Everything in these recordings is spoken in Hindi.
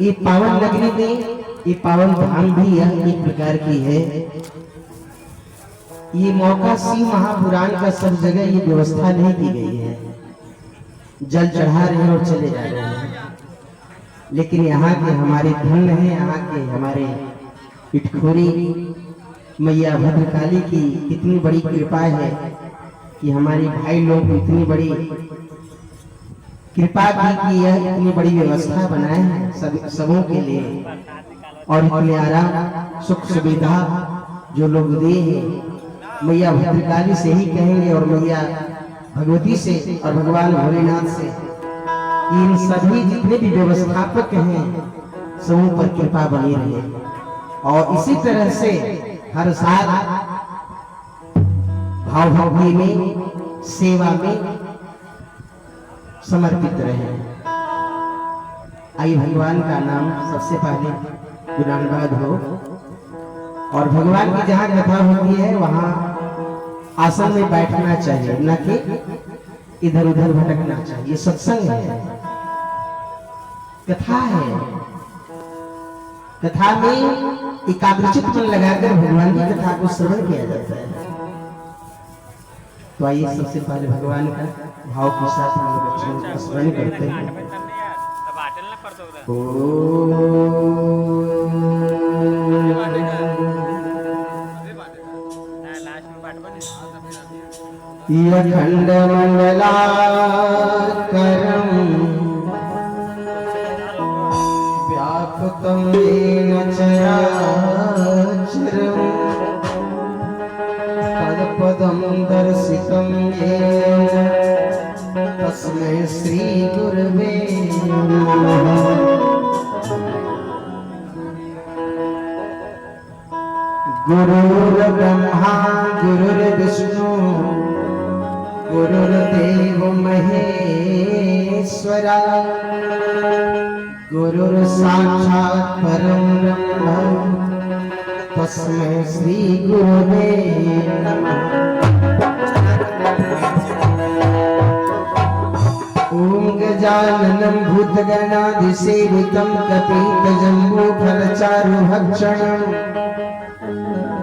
ये पावन नगरी में ये पावन धाम भी यह एक प्रकार की है। ये मौका शिव महापुराण का सब जगह ये व्यवस्था नहीं की गई है। जल चढ़ा रहे हैं और चले जा रहे हैं, लेकिन यहाँ के हमारे धन है, यहाँ के हमारे इटखोरी मैया भद्रकाली की कितनी बड़ी कृपा है कि हमारे भाई लोग इतनी बड़ी कृपा की कि यह इतनी बड़ी व्यवस्था बनाए हैं सबों के लिए, और इतने आराम सुख सुविधा जो लोग दिए हैं। मैया भद्रकाली से ही कहेंगे और मैया भगवती से और भगवान भोलेनाथ से, इन सभी जितने भी व्यवस्थापक हैं सबों पर कृपा बनी रहे। और इसी तरह से हर साल भाव भक्ति में सेवा में समर्पित रहे। आई भगवान का नाम सबसे पहले गुणानुवाद हो, और भगवान की जहाँ कथा होती है वहाँ आसन में बैठना चाहिए, न कि इधर उधर भटकना चाहिए। सत्संग है, कथा है, कथा में एकाग्रचित मन लगाकर भगवान की कथा को श्रवण किया जाता है। तो आइए सबसे पहले भगवान का भाव के साथ हम लोग अक्षरों का स्मरण करते हैं। अखंड मंगलाकरं व्यापकं येन चराचरं तत्पदं दर्शितं येन तस्मै श्री गुरवे नमः। गुरुर्ब्रह्मा गुरुर्विष्णु गुरुर्देव महेश्वरा गुरुर् साक्षात् परं ब्रह्म तस्मै श्री गुरवे नमः। ओम गजाननं भूतगणाधिसेवितं कपितजम्बूफलचारुभक्षणं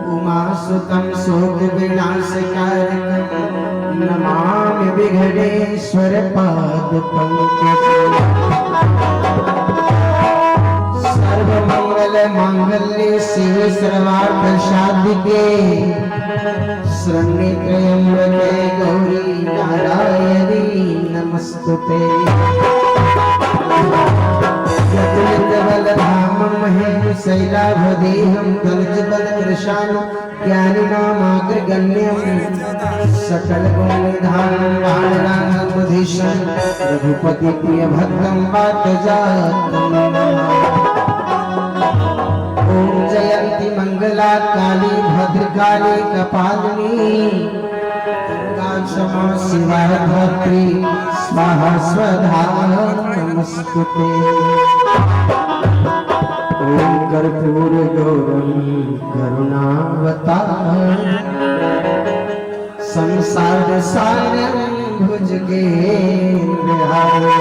उमासुतं शोकविनाशकारकं नमामि विघ्नेश्वर पादपङ्कजं। सर्वमंगल मांगल्ये शिवे सर्वार्थ साधिके शरण्ये त्र्यंबके गौरी नारायणी नमस्तुते। बलधामं महेन्द्र शैलाभदेहं कलजबलकृशानं ज्ञानिनामाग्रगण्यं सकल गुणनिधानं वानराणां रघुपति प्रिय भक्तं वातजातं। ओम जयंती मंगला काली भद्रकाली कपालिनी क्षमा शिवा धात्री स्वाहा स्वधा नमस्तुते। ओम कर्पूर गौरम करुणावतार संसार सारं भुजगेन्द्रहारी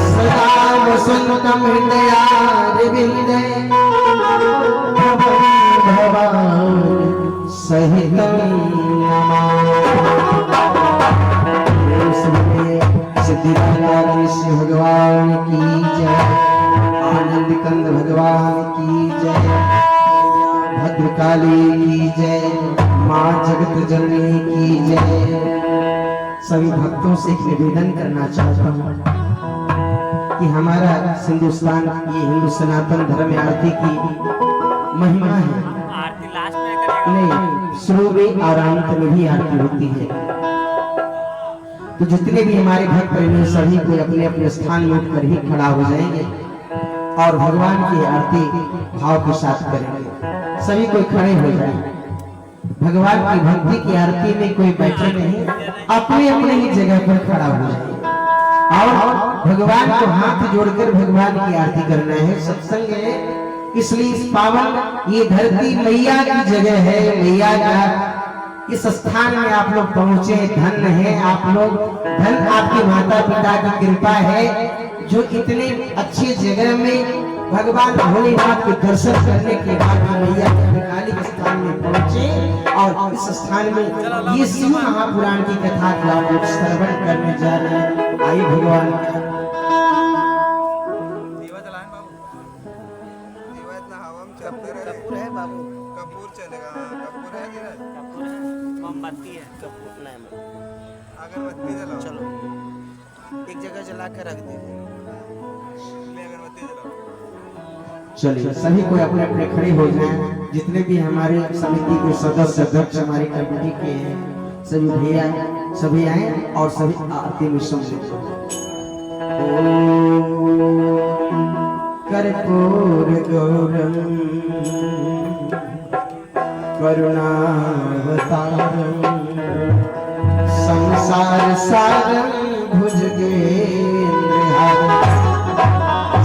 सदा वसन्तं हृदयारविन्दे भवानि सहितं सिद्धिदाता श्री भगवान की जय, आनंद कंद भगवान की जय, भद्रकाली की जय, माँ जगत जननी की जय। सभी भक्तों से एक निवेदन करना चाहता हूँ कि हमारा हिंदुस्तान ये हिंदू सनातन धर्म आरती की महिमा है। नहीं, शुरू में और अंत में भी आरती होती है। तो जितने भी हमारे भक्त प्रेमी सभी को अपने अपने स्थान में उठकर ही खड़ा हो जाएंगे और भगवान की आरती भाव के साथ करेंगे। सभी कोई खड़े हो जाएंगे। भगवान की भक्ति की आरती में कोई बैठे नहीं, अपने अपने ही जगह पर खड़ा हो जाए और भगवान को हाथ जोड़कर भगवान की आरती करना है। सत्संग है, इसलिए इस पावन ये धरती मैया की जगह है। मैया का इस स्थान में आप लोग पहुंचे, धन्य है आप लोग, धन आपके माता पिता की कृपा है जो इतने अच्छे जगह में भगवान भोलेनाथ के दर्शन करने के बाद मैया के कालिक स्थान में पहुंचे। और इस स्थान में ये शिव महापुराण की कथा को आप लोग श्रवण करने जा रहे हैं। आइए भगवान कपूर है बाबू, कपूर चलेगा। कपूर है कपूर है, मोमबत्ती है, कपूर नहीं, अगरबत्ती जलाओ। चलो एक जगह जला कर रख दीजिए, अगरबत्ती जलाओ। चलिए सभी को अपने अपने खड़े हो जाएं। जितने भी हमारे समिति के सदस्य अध्यक्ष हमारी कमेटी के हैं सभी भैया सभी आए और सभी आरती में सम्मिलित हो। कर्पूर गौरम करुणावतारम संसार सारम भुजगेन्द्रहारम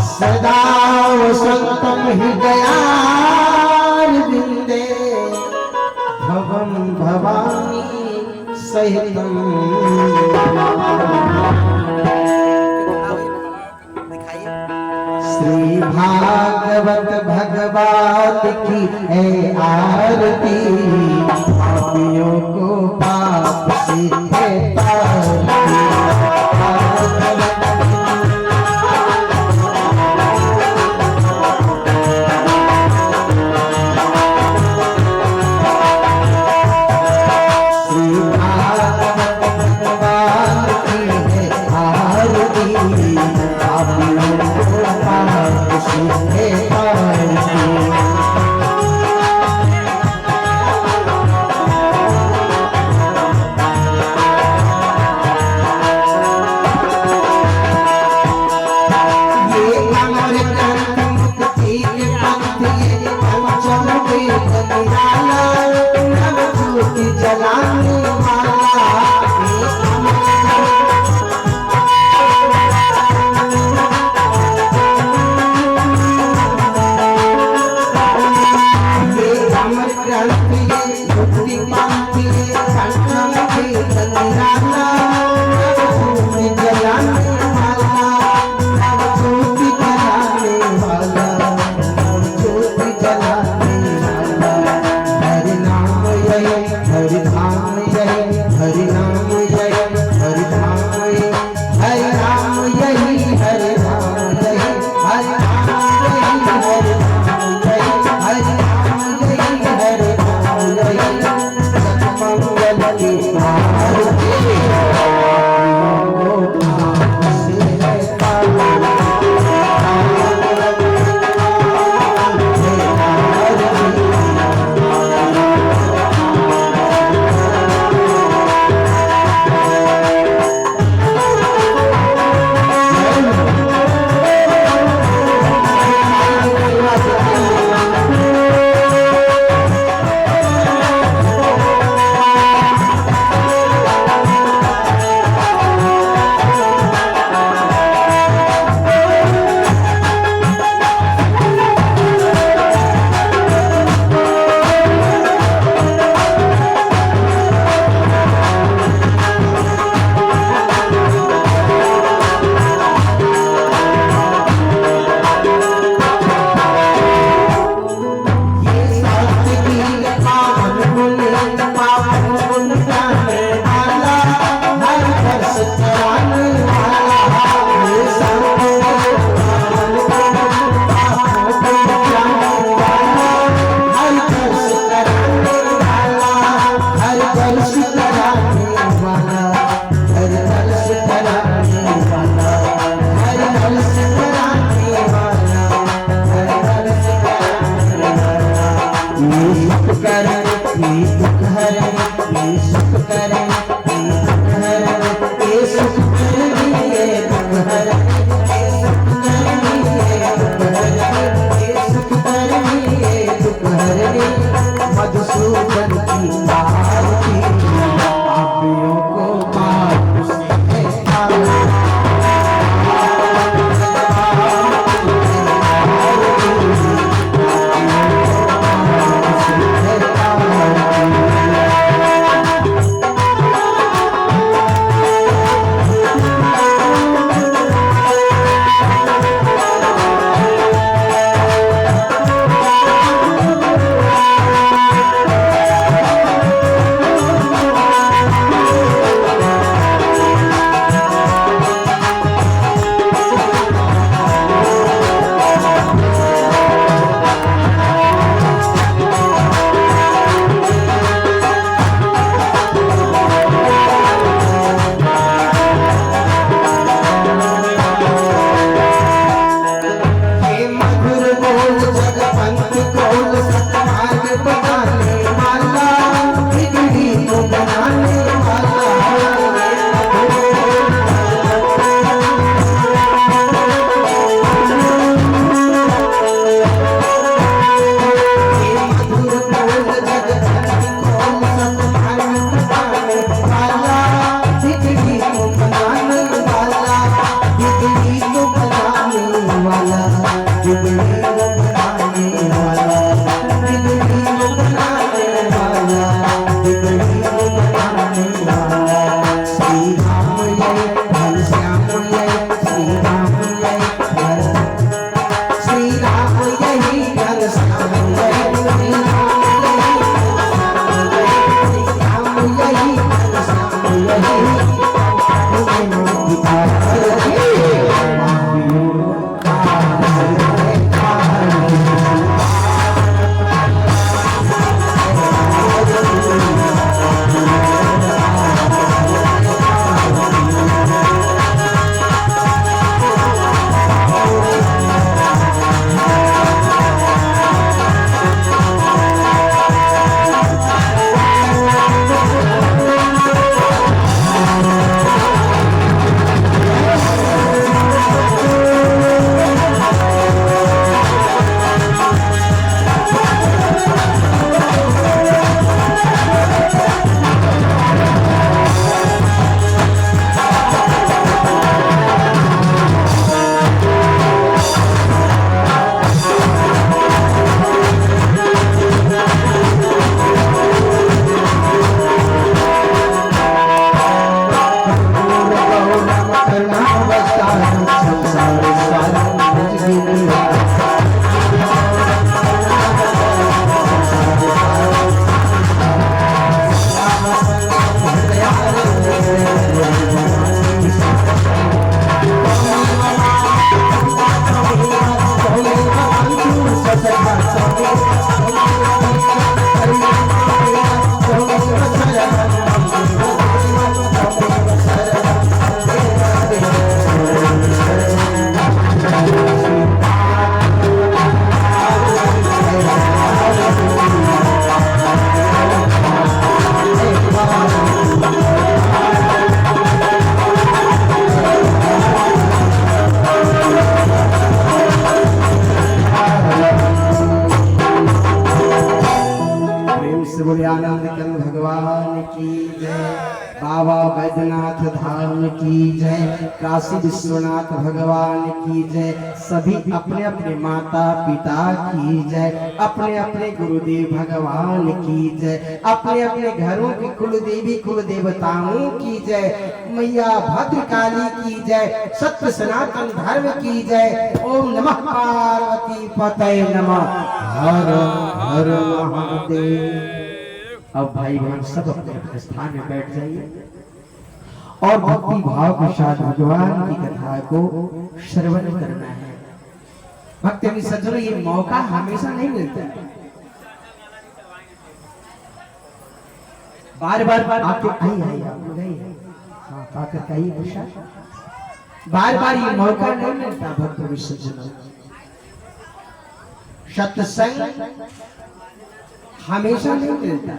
सदा वसंतम हृदयारविंदे भवम भवानी सहितम। श्री भागवत भगवत की है आरती, पापियों को पाप से है तारती। जय घनश्याम जय श्री राम जय श्री राम यही घनश्याम जय श्री राम यही घनश्याम यही भगवान की जय। बाबा बैद्यनाथ धाम की जय। काशी विश्वनाथ भगवान की जय। सभी अपने अपने माता पिता की जय। अपने अपने गुरुदेव भगवान की जय। अपने अपने घरों की कुल देवी कुल देवताओं की जय। मैया भद्रकाली की जय। सत्य सनातन धर्म की जय। ओम नमः पार्वती पतये नमः। हर हर महादेव। अब भाई बहन सब अपने अपने स्थान में बैठ जाइए और भक्ति भाव के साथ भगवान की कथा को श्रवण करना है। भक्ति सज्जनों, ये मौका हमेशा नहीं मिलता है। बार बार आपके आई आपको गई हाँ पाकर का ही प्रसाद बार बार ये मौका नहीं मिलता। भक्त सज्जनों, सत्संग हमेशा नहीं मिलता।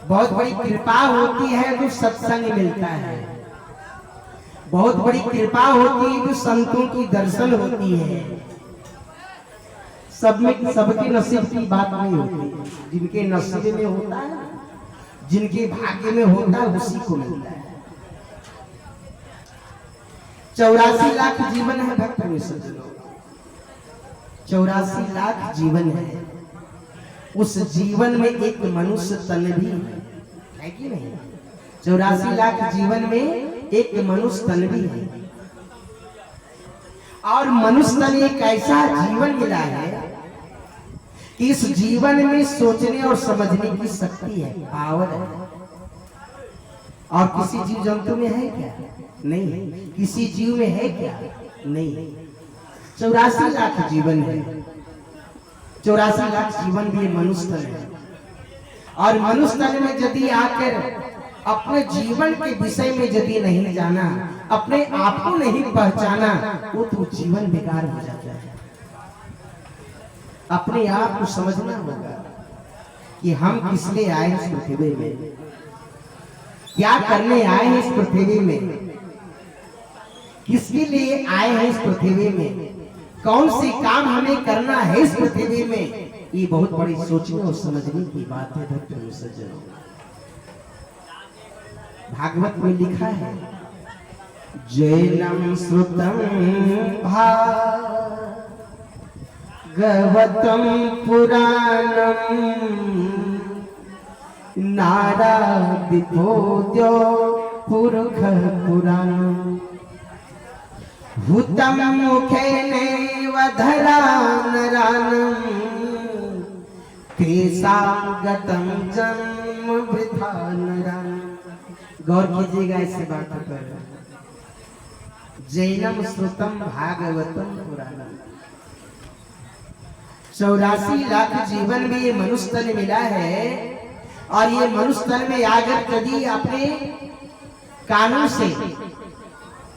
बहुत बड़ी कृपा होती है जो सत्संग मिलता है। बहुत बड़ी कृपा होती है जो संतों की दर्शन होती है। सब में सबके नसीब की बात नहीं होती। जिनके नसीब में होता है, जिनके भाग्य में होता है, उसी को मिलता है। 84 लाख जीवन है भक्त में सज्जनों, 84 लाख जीवन है। उस जीवन में एक मनुष्य तन भी है कि नहीं? 84 लाख जीवन में एक मनुष्य तन भी है। और मनुष्य तन एक ऐसा जीवन मिला है कि इस जीवन में सोचने और समझने की शक्ति है, पावर है। और किसी जीव जंतु में है क्या? नहीं। किसी जीव में है क्या? नहीं। 84 लाख जीवन है। 84 लाख जीवन भी मनुष्य तन है। और मनुष्य तन में यदि आकर अपने जीवन के विषय में यदि नहीं जाना, अपने आप को नहीं पहचाना, वो तो जीवन बेकार हो जाता है। अपने आप को समझना होगा कि हम किस लिए आए इस पृथ्वी में, क्या करने आए हैं इस पृथ्वी में, किसके लिए आए हैं इस पृथ्वी में, कौन सी काम हमें करना है इस पृथ्वी में। ये बहुत बड़ी सोचने और समझने की बात है भक्तों सज्जनों। भागवत में लिखा है, जैनम श्रुतम भागवतम पुराणम नारदितो पुरुष पुराणम भूतम मुखेन वधरा नरानम तेषां गतं जन्म वृथा नरानम। गौर कीजिएगा इससे बात पर। जैनम श्रुतम भागवतम पुराणम। 84 लाख जीवन में ये मनुष्य तन मिला है और ये मनुष्य तन में आकर कभी अपने कानों से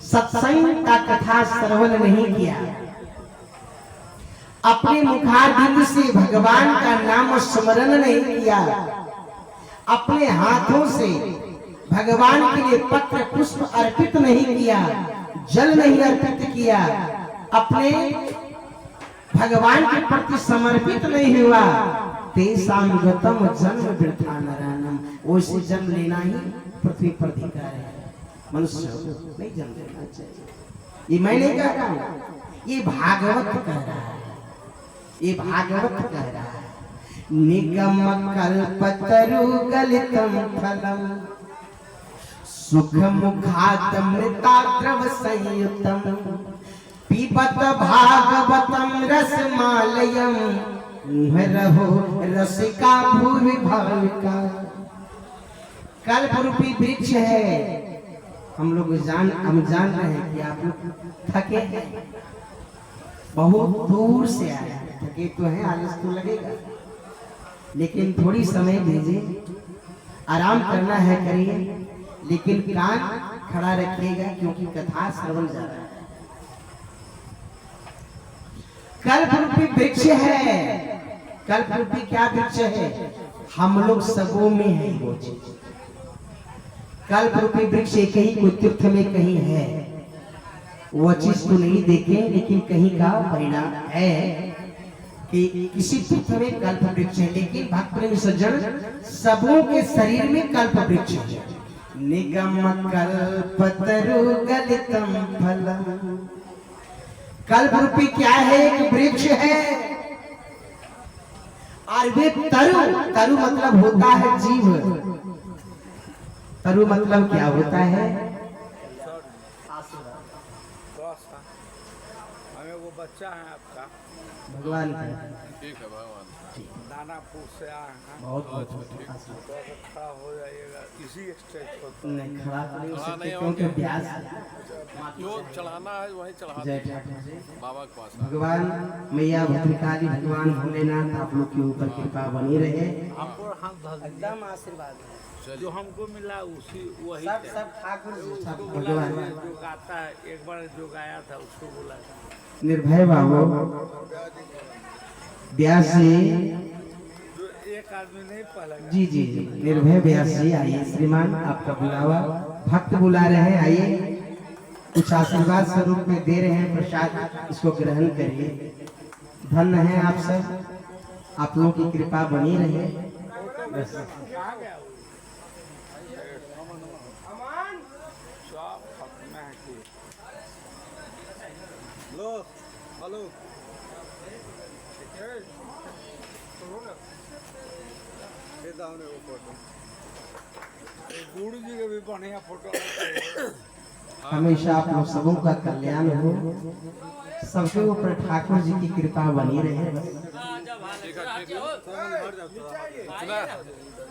सत्संग का कथा श्रवण नहीं किया, अपने मुखारबिंद से भगवान का नाम स्मरण नहीं किया, अपने हाथों से भगवान के लिए पत्र पुष्प अर्पित नहीं किया, जल नहीं अर्पित किया, अपने भगवान के प्रति समर्पित नहीं हुआ, तेषां गतं जन्म वृथा नरानम। वैसे जन्म लेना ही पृथ्वी पर अधिकार है, मनुष्य नहीं जन्म लेना चाहिए। ये मैं नहीं कह रहा हूं, ये भागवत कह रहा है, ये भागवत कह रहा है। निगम कल्पतरु गलितम फलम सुख मुखादमृताद्रव संयुतम पिबत भागवतम रसमालयम रहो रसिका भूमि भाविका। कल्प रूपी वृक्ष है। हम जान रहे हैं कि आप लोग थके हैं, बहुत दूर से आए हैं, थके तो हैं, आलस तो लगेगा, लेकिन थोड़ी समय दीजिए, आराम करना है करिए, लेकिन कान खड़ा रखिएगा क्योंकि कथा श्रवण जा रहा है। कल्प रूपी वृक्ष है। कल्प रूपी क्या वृक्ष है? हम लोग सबों में है वो चीज। कल्प रूपी वृक्ष एक ही कोई तीर्थ में कहीं है, वो चीज तो नहीं देखे, लेकिन कहीं का परिणाम है कि किसी तीर्थ में कल्प वृक्ष है। लेकिन भक्त प्रेमी सज्जन, सबों के शरीर में कल्प वृक्ष है। निगम कल्पतरु गलितम फलम। कल्प रूपी क्या है? एक वृक्ष है और वे तरु, तरु मतलब होता है जीव। तरु मतलब क्या होता है? हमें वो बच्चा है आपका भगवान का। ठीक है भगवान, दानापुर से आए हैं। बहुत खड़ा हो जाइएगा इसी स्टेज पर। नहीं, खड़ा तो नहीं हो खड़ा सकते नहीं क्योंकि होंगे। अभ्यास जो चढ़ाना है वही चढ़ा जय दीजिए ठाकुर जी। बाबा के पास। भगवान मैया भद्रकाली, भगवान भोलेनाथ आप लोग के ऊपर कृपा बनी रहे। हमको हम एकदम आशीर्वाद है। जो हमको मिला उसी वही सब सब ठाकुर जी। सब उसको बुला भगवान लिया, जो गाता है। एक बार जो गाया था उसको बुला। निर्भय बाबू व्यास जी। जो एक आदमी नहीं पहला जी जी जी, निर्भय व्यास जी आइए। श्रीमान आपका बुलावा, भक्त बुला रहे हैं, आइए। कुछ आशीर्वाद स्वरूप में दे रहे हैं प्रसाद, इसको ग्रहण करिए। धन्य है आप सब, आप लोगों की कृपा बनी रहे। बस लो हेलो गुरु जी के भी बढ़िया फोटो। हमेशा आप लोग सबों का कल्याण हो, सबके ऊपर ठाकुर जी की कृपा बनी रहे।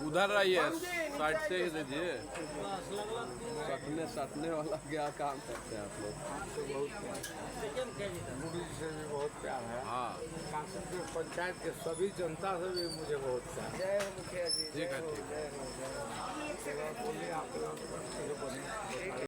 उधर रहिए, साइड से ही दीजिए। सटने वाला क्या काम करते हैं आप लोग? गुरु जी से भी बहुत प्यार है। हाँ, पंचायत के सभी जनता से भी मुझे बहुत प्यार है। जय मुखिया जी। ठीक है, ठीक है। बोलिए आप लोग।